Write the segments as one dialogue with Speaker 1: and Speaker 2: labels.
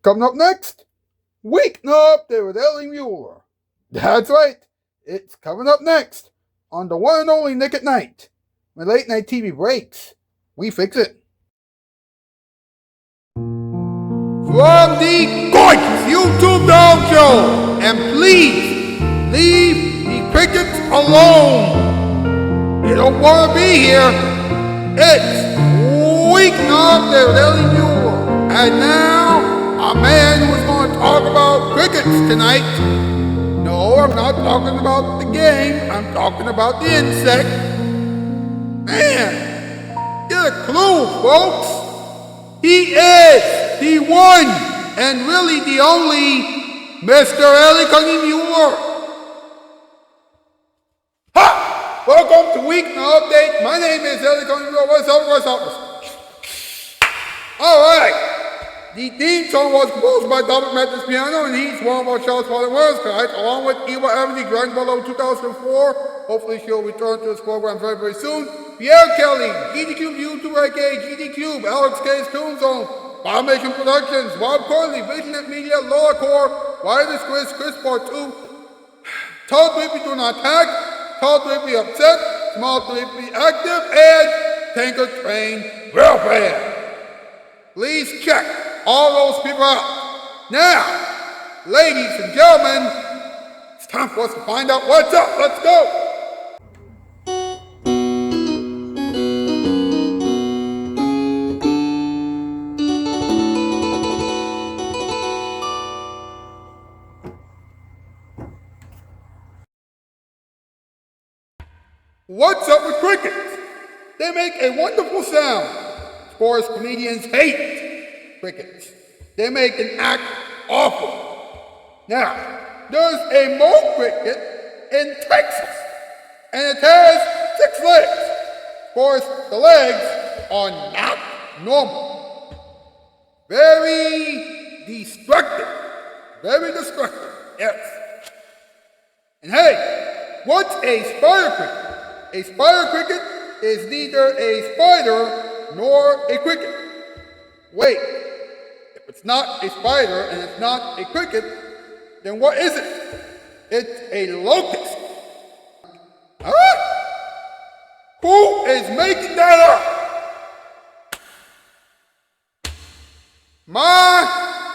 Speaker 1: Coming up next, Weeknight with Ellie Muller. That's right, it's coming up next on the one and only Nick at Night. When late night TV breaks, we fix it. From the gorgeous YouTube Dog Show, and please leave the crickets alone. They don't want to be here. It's Weeknight with Ellie Muller, and now a man who is going to talk about crickets tonight. No, I'm not talking about the game. I'm talking about the insect. Man, get a clue, folks. He is the one and really the only Mr. Ellie Muller. Ha! Welcome to Weeknight Update. My name is Ellie Muller. What's up? All right. The theme song was composed by Robert Mathis Piano, and he's one of our Shoutout Spotlight winners tonight, along with Eva Evans, Grand Below 2004. Hopefully she'll return to this program very, very soon. Pierre Kelly, GD Cube YouTube, aka GD Cube, Alex K's Toon Zone, Bombation Productions, Bob Corley, Visionet Media, Lola Core, Wireless Chris Part 2, Tall 3P Do Not Attack, Tall 3P Upset, Small 3P Active, and Tanker Train Welfare. Please check all those people out. Now, ladies and gentlemen, it's time for us to find out what's up. Let's go. What's up with crickets? They make a wonderful sound. Of course, comedians hate crickets. They make an act awful. Now, there's a mole cricket in Texas, and it has 6 legs. Of course, the legs are not normal. Very destructive. Very destructive, yes. And hey, what's a spider cricket? A spider cricket is neither a spider nor a cricket. Wait, if it's not a spider and it's not a cricket, then what is it? It's a locust. Huh? Who is making that up? My,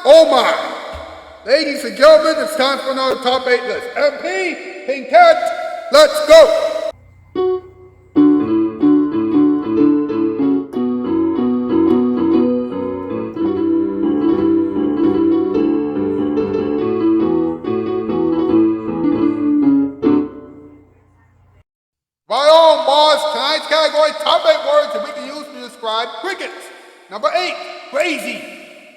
Speaker 1: oh my. Ladies and gentlemen, it's time for another top 8 list. MP, Pink Cat, let's go. Tonight's category, top 8 words that we can use to describe crickets. Number 8, crazy.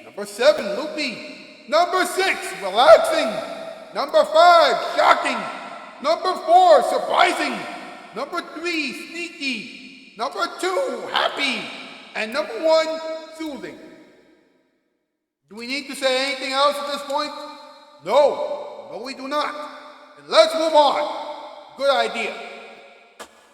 Speaker 1: Number 7, loopy. Number 6, relaxing. Number 5, shocking. Number 4, surprising. Number 3, sneaky. Number 2, happy. And number 1, soothing. Do we need to say anything else at this point? No, we do not. And let's move on. Good idea.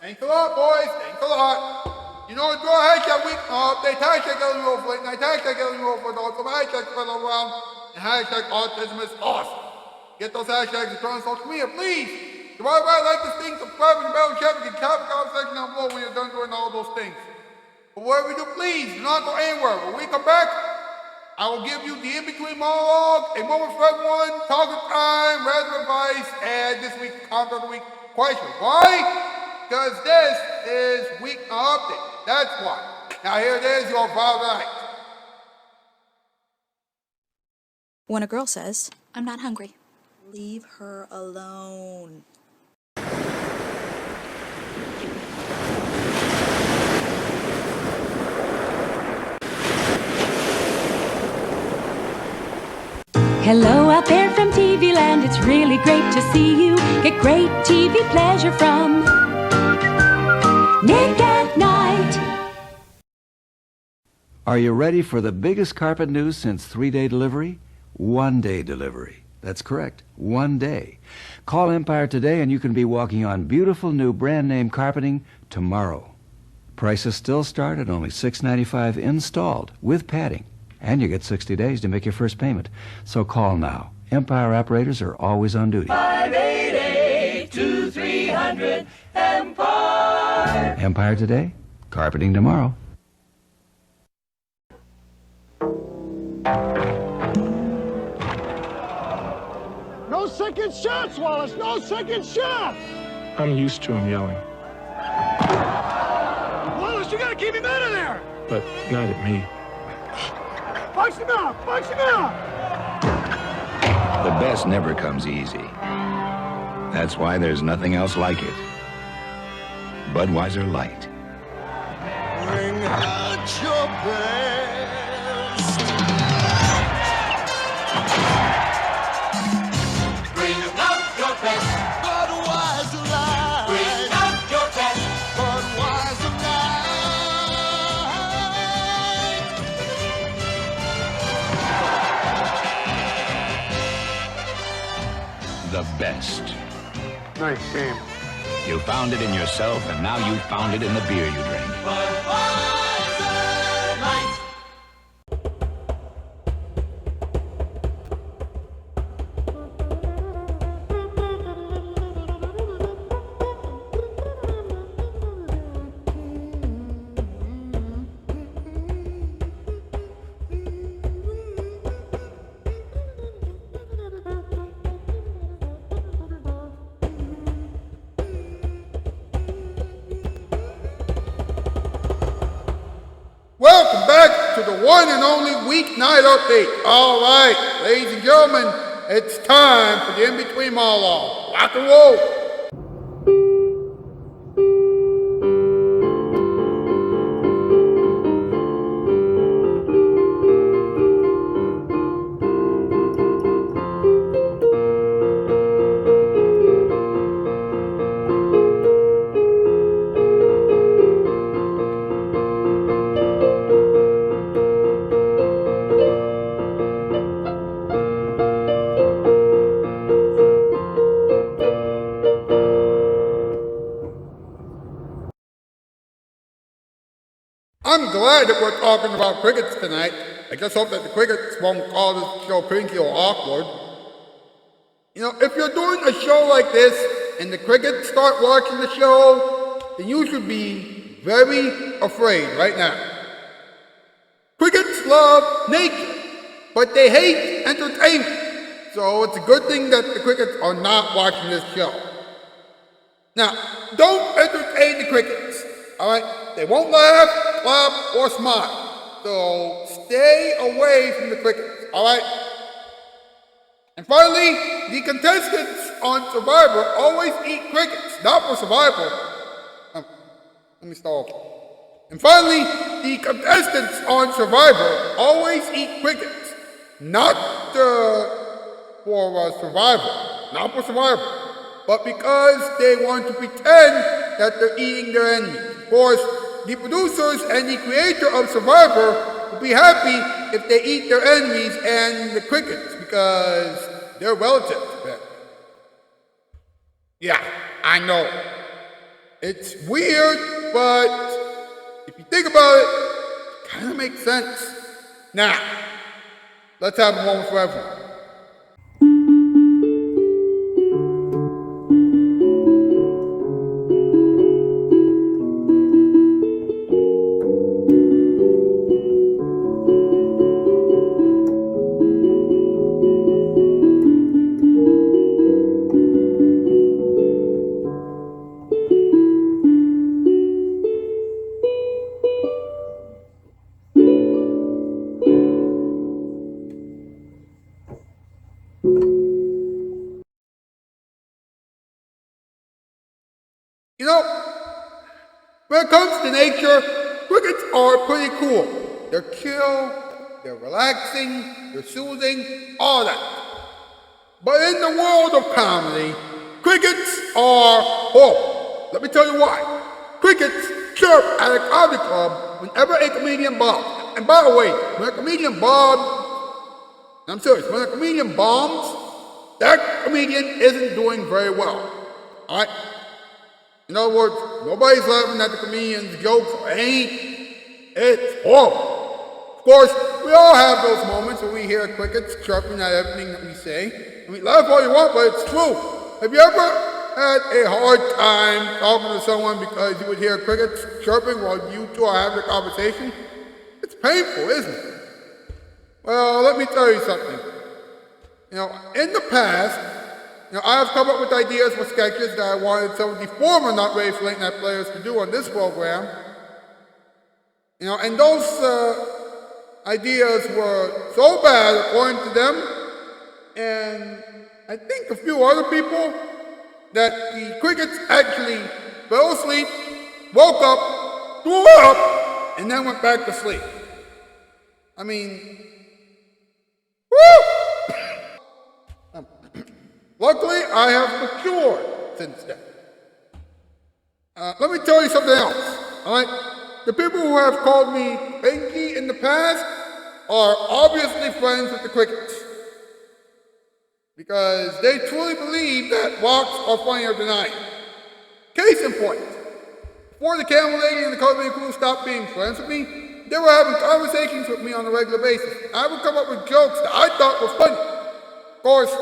Speaker 1: Thanks a lot, boys. Thanks a lot. You know, draw hashtag Weeknight Update, hashtag Ellie Muller for Weeknight, hashtag Ellie Muller for Adults, hashtag Spread Around, and hashtag Autism is Awesome. Get those hashtags and turn on social media, please. Right, like this thing, subscribe, and bell check, and comment in the comment section down below when you're done doing all those things. But whatever you do, please do not go anywhere. When we come back, I will give you the in-between monologue, a moment for everyone, talking time, random advice, and this week's content of the week question. Why? Because this is Weeknight Update. That's why. Now here it is, your Friday night.
Speaker 2: When a girl says, "I'm not hungry," leave her alone.
Speaker 3: Hello out there from TV land, it's really great to see you. Get great TV pleasure from Nick at Night.
Speaker 4: Are you ready for the biggest carpet news since 3-day delivery? 1-day delivery. That's correct, 1 day. Call Empire today and you can be walking on beautiful new brand name carpeting tomorrow. Prices still start at only $6.95 installed with padding. And you get 60 days to make your first payment. So call now. Empire operators are always on duty.
Speaker 5: 588-2300 Empire.
Speaker 4: Empire today, carpeting tomorrow.
Speaker 6: No second shots, Wallace! No second shots!
Speaker 7: I'm used to him yelling,
Speaker 6: Wallace, you gotta keep him out of there!
Speaker 7: but not at me.
Speaker 6: Punch him out! Punch him out!
Speaker 8: The best never comes easy. That's why there's nothing else like it. Budweiser Light.
Speaker 6: Bring out your best!
Speaker 5: Bring out your best.
Speaker 6: Budweiser Light!
Speaker 5: Bring out your best.
Speaker 6: Budweiser Light!
Speaker 8: The best.
Speaker 6: Nice game.
Speaker 8: You found it in yourself, and now you've found it in the beer you drink.
Speaker 5: Budweiser Light.
Speaker 1: Welcome back to the one and only Weeknight update. All right, ladies and gentlemen, it's time for the in-between monologue. Rock and roll. I'm glad that we're talking about crickets tonight. I just hope that the crickets won't call this show cringy or awkward. You know, if you're doing a show like this and the crickets start watching the show, then you should be very afraid right now. Crickets love nature, but they hate entertainment. So it's a good thing that the crickets are not watching this show. Now, don't entertain the crickets, all right? They won't laugh, clap, or smile. So stay away from the crickets, all right? And finally, the contestants on Survivor always eat crickets, not for survival. Let me start. And finally, the contestants on Survivor always eat crickets, not for survival, not for survival, but because they want to pretend that they're eating their enemies. Of course, the producers and the creator of Survivor will be happy if they eat their enemies and the crickets because they're relatives to them. Yeah, I know. It's weird, but if you think about it, it kind of makes sense. Now, let's have a moment for everyone. You know, when it comes to nature, crickets are pretty cool. They're chill, they're relaxing, they're soothing, all that. But in the world of comedy, crickets are horrible. Let me tell you why. Crickets chirp at a comedy club whenever a comedian bombs. And by the way, when a comedian bombs, I'm serious, when a comedian bombs, that comedian isn't doing very well. All right? In other words, nobody's laughing at the comedian's jokes or anything. It's horrible. course, we all have those moments when we hear crickets chirping at everything that we say. I mean, laugh all you want, but it's true. Have you ever had a hard time talking to someone because you would hear crickets chirping while you two are having a conversation? It's painful, isn't it? Well, let me tell you something. In the past, I have come up with ideas for sketches that I wanted some of the former Not Ready for Late Night players to do on this program. And those ideas were so bad, according to them, and I think a few other people, that the crickets actually fell asleep, woke up, threw up, and then went back to sleep. I mean, woo! Luckily, I have matured since then. Let me tell you something else, all right? The people who have called me Pinky in the past are obviously friends with the crickets, because they truly believe that rocks are funnier than I am. Case in point, before the camel lady and the colored crew stopped being friends with me, they were having conversations with me on a regular basis. I would come up with jokes that I thought were funny. Of course,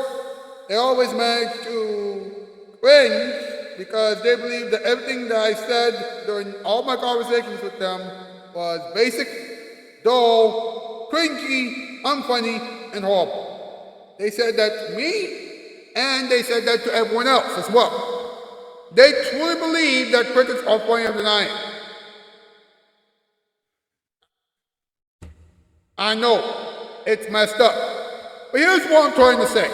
Speaker 1: they always managed to cringe because they believed that everything that I said during all my conversations with them was basic, dull, cringy, unfunny, and horrible. They said that to me, and they said that to everyone else as well. They truly believe that crickets are funnier than I am. I know, it's messed up. But here's what I'm trying to say,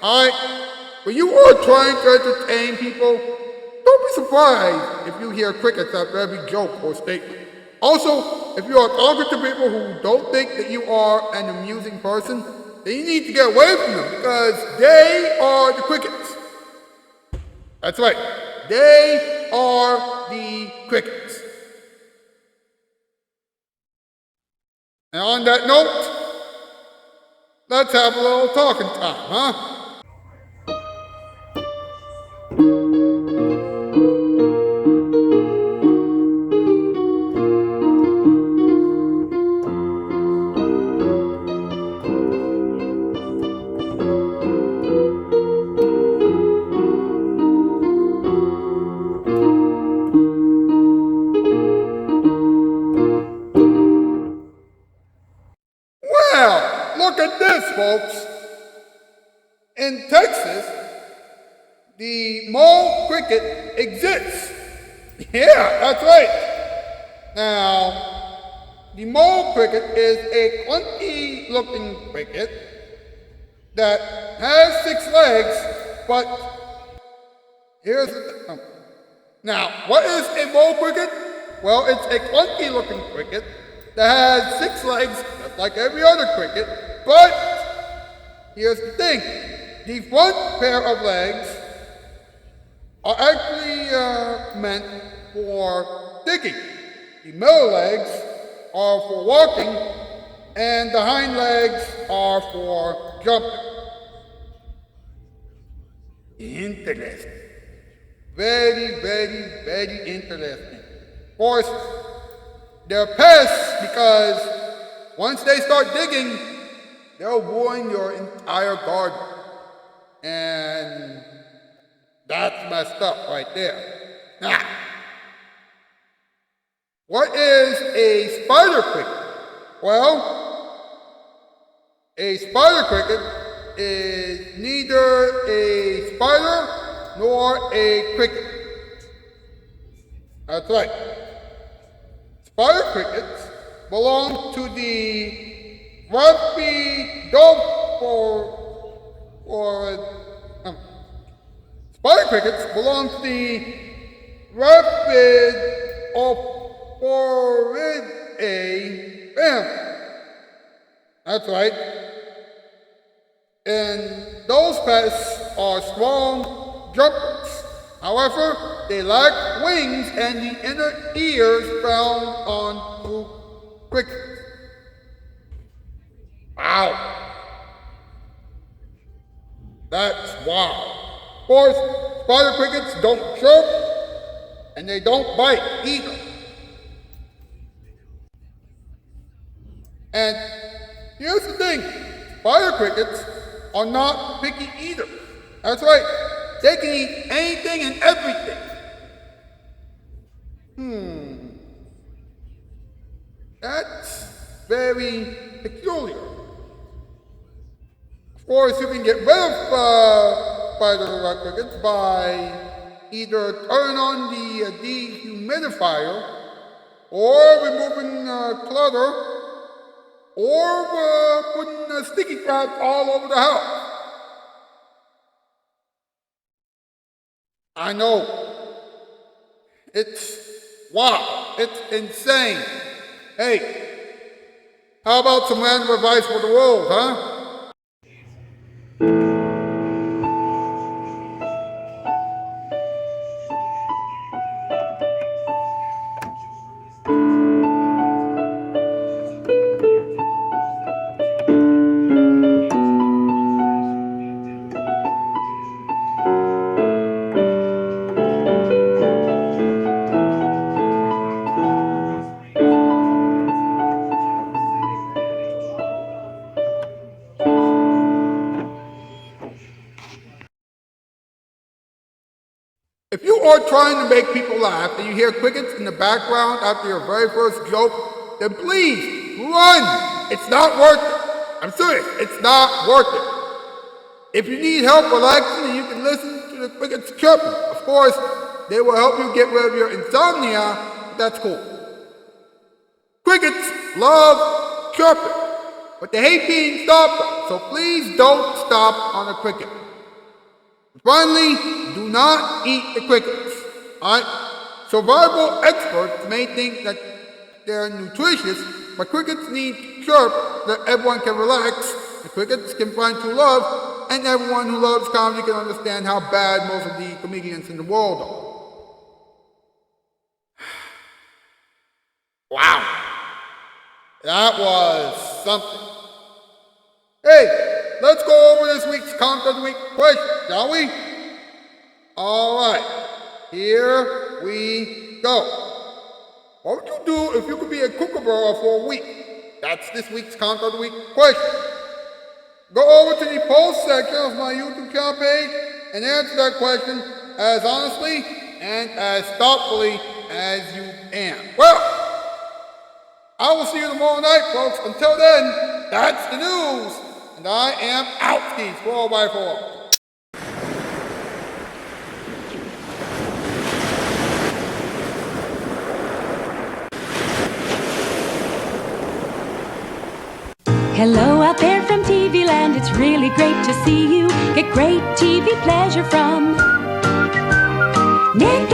Speaker 1: alright? When you are trying to entertain people, don't be surprised if you hear crickets after every joke or statement. Also, if you are talking to people who don't think that you are an amusing person, then you need to get away from them because they are the crickets. That's right, they are the crickets. And on that note, let's have a little talking time, huh? Look at this, folks. In Texas, the mole cricket exists. Yeah, that's right. Now, the mole cricket is a clunky-looking cricket that has 6 legs, but here's the Now, what is a mole cricket? Well, it's a clunky-looking cricket that has 6 legs, just like every other cricket, but here's the thing. The front pair of legs are actually meant for digging. The middle legs are for walking, and the hind legs are for jumping. Interesting. Very, very, very interesting. Of course, they're pests because once they start digging, they'll ruin your entire garden. And that's messed up right there. Now, what is a spider cricket? Well, a spider cricket is neither a spider nor a cricket. That's right. Spider crickets belong to the ruffy spider crickets belong to the Rhaphidophoridae family. That's right. And those pests are strong jumpers. However, they lack wings and the inner ears found on fruit crickets. Wow. That's wow. Of course, spider crickets don't chirp and they don't bite either. And here's the thing, spider crickets are not picky either. That's right, they can eat anything and everything. That's very peculiar. Of course, you can get rid of spider crickets by either turning on the dehumidifier, or removing clutter, or putting sticky traps all over the house. I know. It's wow. It's insane. Hey, how about some random advice for the world, huh? If you are trying to make people laugh and you hear crickets in the background after your very first joke, then please run. It's not worth it. I'm serious. It's not worth it. If you need help relaxing, you can listen to the crickets chirping. Of course, they will help you get rid of your insomnia, but that's cool. Crickets love chirping, but they hate being stopped on, so please don't stop on a cricket. Finally, do not eat the crickets. Alright? Survival experts may think that they're nutritious, but crickets need to chirp so that everyone can relax, the crickets can find true love, and everyone who loves comedy can understand how bad most of the comedians in the world are. Wow. That was something. Hey, let's go over this week's Conquer the Week question, shall we? Alright, here we go. What would you do if you could be a kookaburra for a week? That's this week's Conquer the Week question. Go over to the post section of my YouTube channel page and answer that question as honestly and as thoughtfully as you can. Well, I will see you tomorrow night, folks. Until then, that's the news. And I am Outskis 4x4.
Speaker 3: Hello out there from TV land, it's really great to see you. Get great TV pleasure from Nick